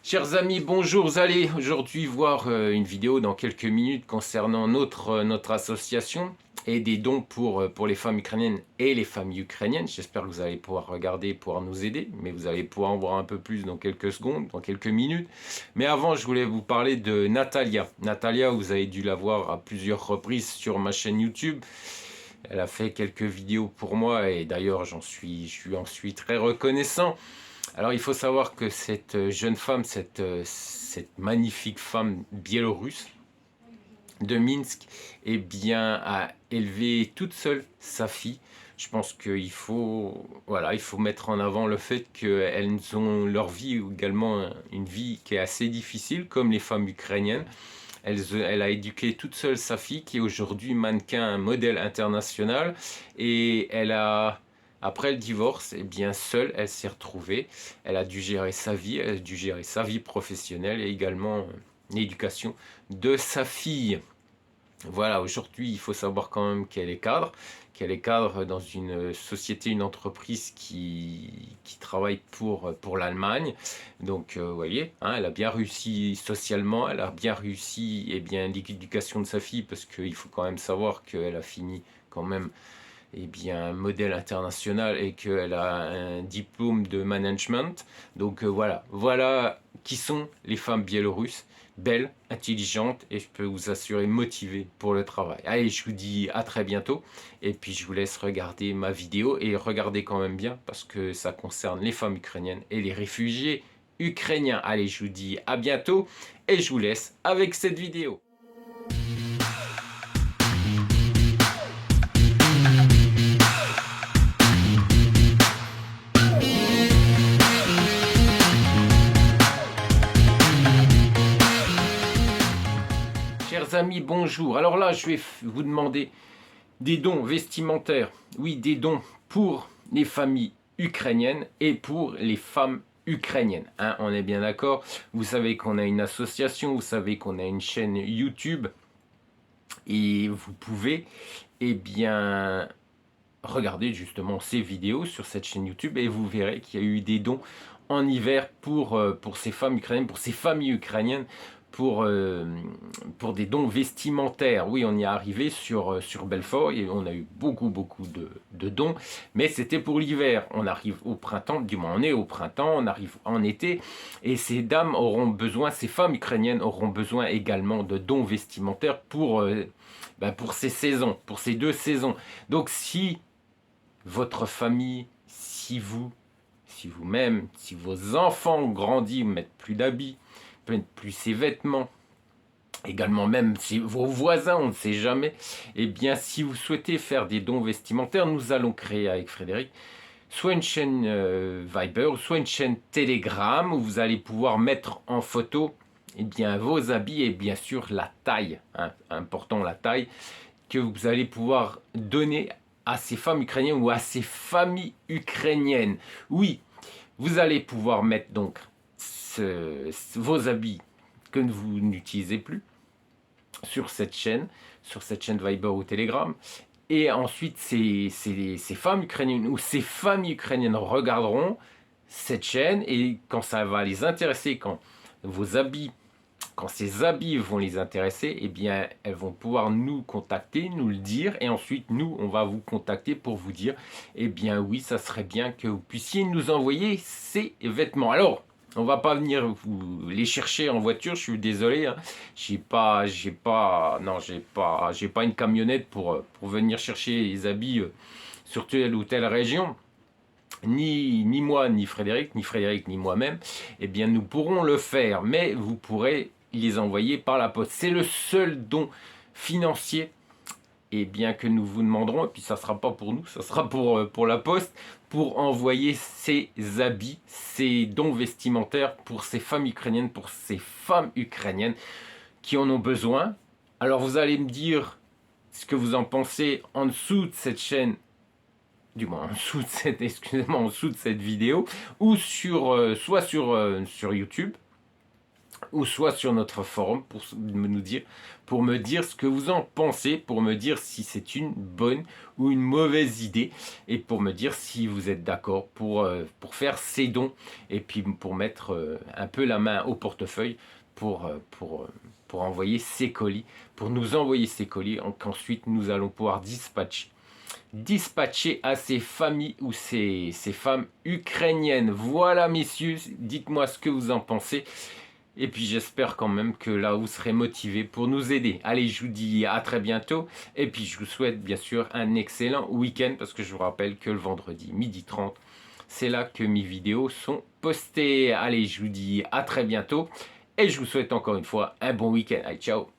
Chers amis, bonjour. Vous allez aujourd'hui voir une vidéo dans quelques minutes concernant notre association et des dons pour les femmes ukrainiennes et les familles ukrainiennes. J'espère que vous allez pouvoir regarder, pouvoir nous aider, mais vous allez pouvoir en voir un peu plus dans quelques secondes, dans quelques minutes. Mais avant, je voulais vous parler de Natalia. Natalia, vous avez dû la voir à plusieurs reprises sur ma chaîne YouTube. Elle a fait quelques vidéos pour moi et d'ailleurs, je suis en suis très reconnaissant. Alors il faut savoir que cette jeune femme, cette magnifique femme biélorusse de Minsk, eh bien, a élevé toute seule sa fille. Je pense qu'il faut, voilà, il faut mettre en avant le fait qu'elles ont leur vie également une vie qui est assez difficile, comme les femmes ukrainiennes. Elle a éduqué toute seule sa fille qui est aujourd'hui mannequin modèle international et après le divorce, eh bien seule, elle s'est retrouvée. Elle a dû gérer sa vie, elle a dû gérer sa vie professionnelle et également l'éducation de sa fille. Voilà, aujourd'hui, il faut savoir quand même qu'elle est cadre dans une société, une entreprise qui travaille pour l'Allemagne. Donc, vous voyez, hein, elle a bien réussi socialement, elle a bien réussi eh bien, l'éducation de sa fille, parce qu'il faut quand même savoir qu'elle a fini quand même eh bien, un modèle international et qu'elle a un diplôme de management. Donc voilà qui sont les femmes biélorusses, belles, intelligentes et je peux vous assurer motivées pour le travail. Allez, je vous dis à très bientôt et puis je vous laisse regarder ma vidéo et regardez quand même bien parce que ça concerne les femmes ukrainiennes et les réfugiés ukrainiens. Allez, je vous dis à bientôt et je vous laisse avec cette vidéo. Chers amis, bonjour. Alors là, je vais vous demander des dons vestimentaires. Oui, des dons pour les familles ukrainiennes et pour les femmes ukrainiennes. Hein, on est bien d'accord. Vous savez qu'on a une association, vous savez qu'on a une chaîne YouTube et vous pouvez, eh bien, regarder justement ces vidéos sur cette chaîne YouTube et vous verrez qu'il y a eu des dons en hiver pour ces femmes ukrainiennes, pour ces familles ukrainiennes, pour des dons vestimentaires. Oui, on y est arrivé sur Belfort et on a eu beaucoup de dons, mais c'était pour l'hiver. On arrive au printemps, du moins on est au printemps, on arrive en été et ces dames auront besoin, ces femmes ukrainiennes auront besoin également de dons vestimentaires pour ces saisons, pour ces deux saisons. Donc si votre famille, si vous-même, si vos enfants ont grandi, vous mettent plus d'habits, mettent plus ses vêtements, également même si vos voisins, on ne sait jamais, eh bien si vous souhaitez faire des dons vestimentaires, nous allons créer avec Frédéric soit une chaîne Viber, soit une chaîne Telegram où vous allez pouvoir mettre en photo eh bien, vos habits et bien sûr la taille, hein, important la taille, que vous allez pouvoir donner à ces femmes ukrainiennes ou à ces familles ukrainiennes. Oui, vous allez pouvoir mettre donc vos habits que vous n'utilisez plus sur cette chaîne Viber ou Telegram. Et ensuite, ces femmes ukrainiennes ou ces familles ukrainiennes regarderont cette chaîne et quand ça va les intéresser, quand ces habits vont les intéresser, eh bien, elles vont pouvoir nous contacter, nous le dire, et ensuite, nous, on va vous contacter pour vous dire, eh bien, oui, ça serait bien que vous puissiez nous envoyer ces vêtements. Alors, on va pas venir vous les chercher en voiture, je suis désolé, hein. J'ai pas une camionnette pour venir chercher les habits sur telle ou telle région. Ni moi, ni Frédéric, ni moi-même, eh bien, nous pourrons le faire, mais vous pourrez les envoyer par la poste. C'est le seul don financier eh bien, que nous vous demanderons, et puis ça ne sera pas pour nous, ça sera pour la poste, pour envoyer ces habits, ces dons vestimentaires pour ces femmes ukrainiennes, pour ces femmes ukrainiennes qui en ont besoin. Alors vous allez me dire ce que vous en pensez en dessous de cette chaîne, du moins en dessous de cette, excusez-moi, en dessous de cette vidéo, ou sur YouTube. ou soit sur notre forum pour me dire ce que vous en pensez, pour me dire si c'est une bonne ou une mauvaise idée, et pour me dire si vous êtes d'accord pour faire ces dons, et puis pour mettre un peu la main au portefeuille pour envoyer ces colis, pour nous envoyer ces colis, qu'ensuite nous allons pouvoir dispatcher à ces familles ou ces femmes ukrainiennes. Voilà, messieurs, dites-moi ce que vous en pensez. Et puis j'espère quand même que là vous serez motivés pour nous aider. Allez, je vous dis à très bientôt. Et puis je vous souhaite bien sûr un excellent week-end parce que je vous rappelle que le vendredi 12h30, c'est là que mes vidéos sont postées. Allez, je vous dis à très bientôt. Et je vous souhaite encore une fois un bon week-end. Allez, ciao!